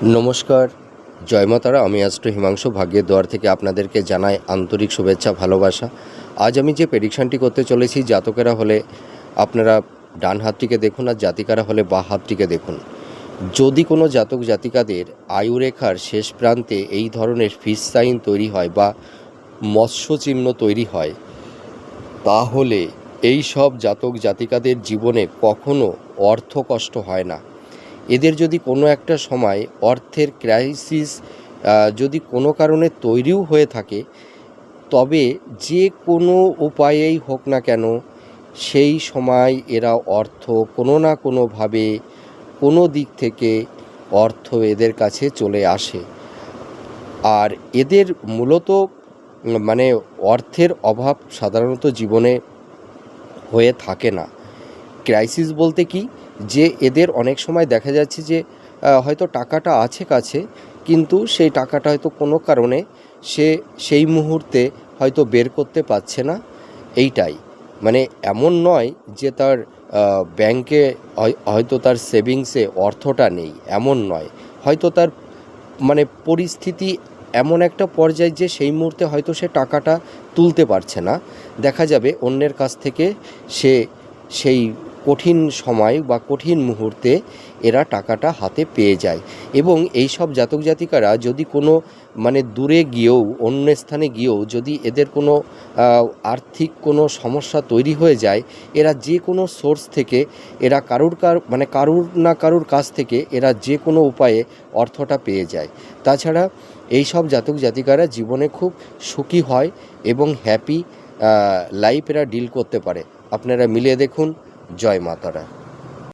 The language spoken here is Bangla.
নমস্কার, জয় মা তারা। আমি অ্যাস্ট্রো হিমাংশু ভাগ্যের দুয়ার থেকে আপনাদেরকে জানাই আন্তরিক শুভেচ্ছা, ভালোবাসা। আজ আমি যে প্রেডিকশানটি করতে চলেছি, জাতকেরা হলে আপনারা ডান হাতটিকে দেখুন, আর জাতিকারা হলে বাঁ হাতটিকে দেখুন। যদি কোনো জাতক জাতিকাদের আয়ুরেখার শেষ প্রান্তে এই ধরনের ফিশ সাইন তৈরি হয় বা মৎস্য চিহ্ন তৈরি হয়, তাহলে এই সব জাতক জাতিকাদের জীবনে কখনো অর্থকষ্ট হয় না। এদের যদি কোনো একটা সময় অর্থের ক্রাইসিস যদি কোনো কারণে তৈরিও হয়ে থাকে, তবে যে কোনো উপায়েই হোক না কেন, সেই সময় এরা অর্থ কোনো না কোনোভাবে কোনো দিক থেকে অর্থ এদের কাছে চলে আসে। আর এদের মূলত মানে অর্থের অভাব সাধারণত জীবনে হয়ে থাকে না। ক্রাইসিস বলতে কি, যে এদের অনেক সময় দেখা যাচ্ছে যে হয়তো টাকাটা আছে কাছে, কিন্তু সেই টাকাটা হয়তো কোনো কারণে সে সেই মুহূর্তে হয়তো বের করতে পারছে না। এইটাই মানে এমন নয় যে তার ব্যাংকে হয়তো তার সেভিংসে অর্থটা নেই, এমন নয়। হয়তো তার মানে পরিস্থিতি এমন একটা পর্যায়ে যে সেই মুহূর্তে হয়তো সে টাকাটা তুলতে পারছে না। দেখা যাবে অন্যের কাছ থেকে সে সেই কঠিন সময় বা কঠিন মুহূর্তে এরা টাকাটা হাতে পেয়ে যায়। এবং এই সব জাতক জাতিকারা যদি কোনো মানে দূরে গিয়েও, অন্য স্থানে গিয়েও যদি এদের কোনো আর্থিক কোনো সমস্যা তৈরি হয়ে যায়, এরা যে কোনো সোর্স থেকে এরা কারুর না কারুর কাছ থেকে এরা যে কোনো উপায়ে অর্থটা পেয়ে যায়। তাছাড়া এই সব জাতক জাতিকারা জীবনে খুব সুখী হয় এবং হ্যাপি লাইফ এরা ডিল করতে পারে। আপনারা মিলিয়ে দেখুন। জয় মা তারা।